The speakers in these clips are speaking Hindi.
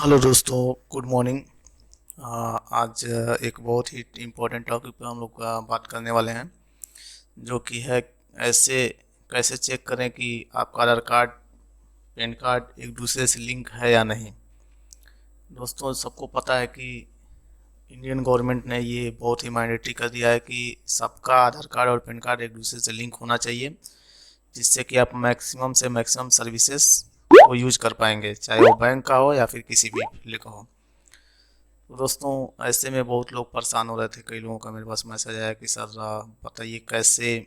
हेलो दोस्तों, गुड मॉर्निंग। आज एक बहुत ही इम्पोर्टेंट टॉपिक पर हम लोग बात करने वाले हैं, जो कि है ऐसे कैसे चेक करें कि आपका आधार कार्ड पैन कार्ड एक दूसरे से लिंक है या नहीं। दोस्तों, सबको पता है कि इंडियन गवर्नमेंट ने ये बहुत ही मैंडेटरी कर दिया है कि सबका आधार कार्ड और पैन कार्ड एक दूसरे से लिंक होना चाहिए, जिससे कि आप मैक्सिमम से मैक्सिमम सर्विसेज को यूज कर पाएंगे, चाहे वो बैंक का हो या फिर किसी भी फील्ड का हो। तो दोस्तों, ऐसे में बहुत लोग परेशान हो रहे थे। कई लोगों का मेरे पास मैसेज आया कि सर बताइए कैसे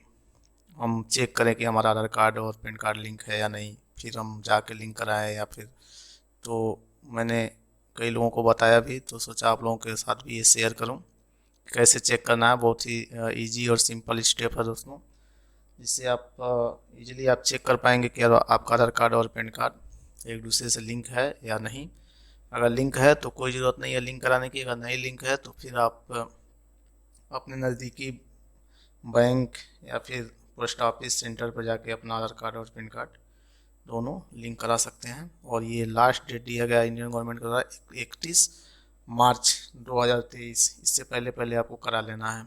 हम चेक करें कि हमारा आधार कार्ड और पैन कार्ड लिंक है या नहीं, फिर हम जाके लिंक कराएं या फिर। तो मैंने कई लोगों को बताया भी, तो सोचा आप लोगों के साथ भी ये शेयर करूं कैसे चेक करना है। बहुत ही इजी और सिंपल स्टेप है दोस्तों, जिससे आप इजीली आप चेक कर पाएंगे कि आपका आधार कार्ड और पैन कार्ड एक दूसरे से लिंक है या नहीं। अगर लिंक है तो कोई ज़रूरत नहीं है लिंक कराने की। अगर नहीं लिंक है तो फिर आप अपने नज़दीकी बैंक या फिर पोस्ट ऑफिस सेंटर पर जाके अपना आधार कार्ड और पैन कार्ड दोनों लिंक करा सकते हैं। और ये लास्ट डेट दिया गया इंडियन गवर्नमेंट का 31 मार्च 2023। इससे पहले पहले आपको करा लेना है।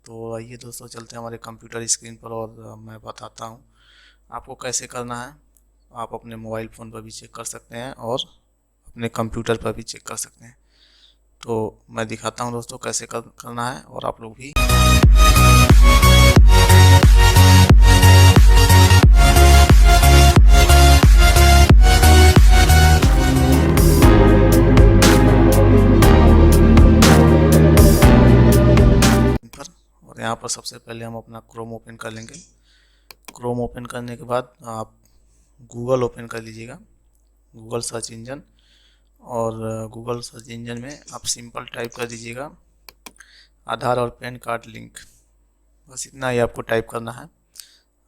तो आइए दोस्तों, चलते हैं हमारे कंप्यूटर स्क्रीन पर और मैं बताता हूँ आपको कैसे करना है। आप अपने मोबाइल फ़ोन पर भी चेक कर सकते हैं और अपने कंप्यूटर पर भी चेक कर सकते हैं। तो मैं दिखाता हूँ दोस्तों कैसे करना है, और आप लोग भी। और यहाँ पर सबसे पहले हम अपना क्रोम ओपन कर लेंगे। क्रोम ओपन करने के बाद आप गूगल ओपन कर लीजिएगा, गूगल सर्च इंजन। और गूगल सर्च इंजन में आप सिंपल टाइप कर दीजिएगा आधार और पैन कार्ड लिंक। बस इतना ही आपको टाइप करना है,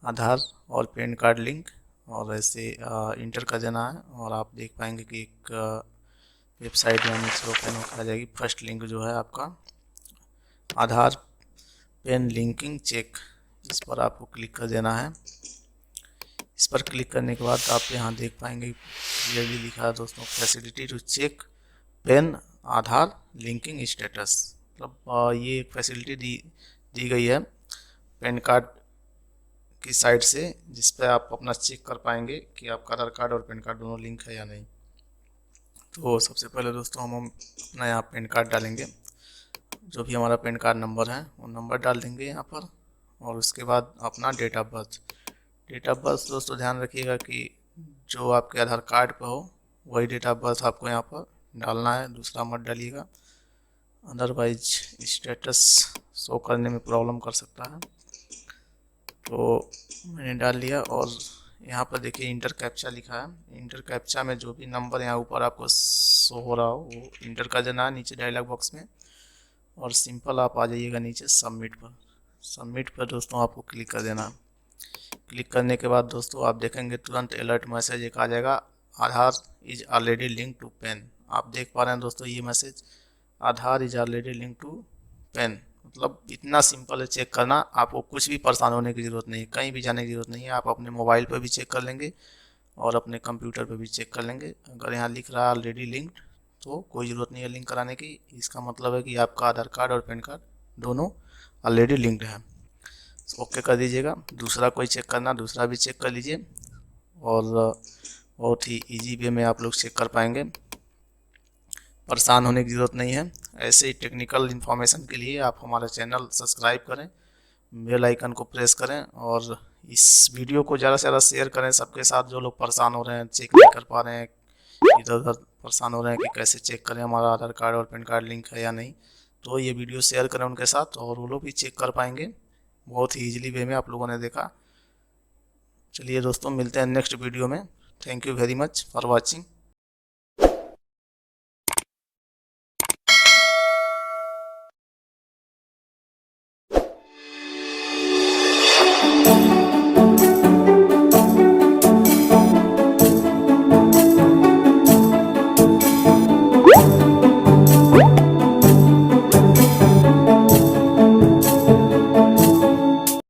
आधार और पैन कार्ड लिंक, और ऐसे इंटर कर देना है। और आप देख पाएंगे कि एक वेबसाइट यहाँ नीचे ओपन होकर आ जाएगी। फर्स्ट लिंक जो है आपका आधार पैन लिंकिंग चेक, इस पर आपको क्लिक कर देना है। इस पर क्लिक करने के बाद आप यहाँ देख पाएंगे क्लियरली लिखा है दोस्तों, facility to check PAN Aadhaar linking status. मतलब ये एक फैसिलिटी दी गई है पैन कार्ड की साइड से, जिस पे आप अपना चेक कर पाएंगे कि आपका आधार कार्ड और पैन कार्ड दोनों लिंक है या नहीं। तो सबसे पहले दोस्तों हम अपना यहाँ पैन कार्ड डालेंगे। जो भी हमारा पैन कार्ड नंबर है वो नंबर डाल देंगे यहाँ पर, और उसके बाद अपना date of birth. Date of birth दोस्तों ध्यान रखिएगा कि जो आपके आधार कार्ड पर हो वही डेट ऑफ बर्थ आपको यहाँ पर डालना है, दूसरा मत डालिएगा, अदरवाइज स्टेटस शो करने में प्रॉब्लम कर सकता है। तो मैंने डाल लिया, और यहाँ पर देखिए इंटर कैप्चा लिखा है। इंटर कैप्चा में जो भी नंबर यहाँ ऊपर आपको शो हो रहा हो वो इंटर कर देना है नीचे डायलॉग बॉक्स में। और सिंपल आप आ जाइएगा नीचे सबमिट पर। सबमिट पर दोस्तों आपको क्लिक कर देना। क्लिक करने के बाद दोस्तों आप देखेंगे तुरंत अलर्ट मैसेज एक आ जाएगा, Aadhaar is already link to PAN. आप देख पा रहे हैं दोस्तों ये message, Aadhaar is already link to PAN. मतलब इतना सिंपल है चेक करना, आपको कुछ भी परेशान होने की ज़रूरत नहीं है, कहीं भी जाने की ज़रूरत नहीं है। आप अपने मोबाइल पर भी चेक कर लेंगे और अपने कंप्यूटर पर भी चेक कर लेंगे। अगर यहाँ लिख रहा है ऑलरेडी लिंक्ड, तो कोई ज़रूरत नहीं है लिंक कराने की। इसका मतलब है कि आपका आधार कार्ड और पैन कार्ड दोनों ऑलरेडी लिंक्ड है। ओके कर दीजिएगा। दूसरा कोई चेक करना, दूसरा भी चेक कर लीजिए, और बहुत ही इजी वे में आप लोग चेक कर पाएंगे। परेशान होने की ज़रूरत नहीं है। ऐसे ही टेक्निकल इन्फॉर्मेशन के लिए आप हमारा चैनल सब्सक्राइब करें, बेल आइकन को प्रेस करें, और इस वीडियो को ज़्यादा से ज़्यादा शेयर करें सबके साथ जो लोग परेशान हो रहे हैं, चेक नहीं कर पा रहे हैं, इधर उधर परेशान हो रहे हैं कि कैसे चेक करें हमारा आधार कार्ड और पैन कार्ड लिंक है या नहीं। तो ये वीडियो शेयर करें उनके साथ, और वो लोग भी चेक कर पाएंगे बहुत ही ईजिली वे में। आप लोगों ने देखा। चलिए दोस्तों, मिलते हैं नेक्स्ट वीडियो में। Thank you very much for watching.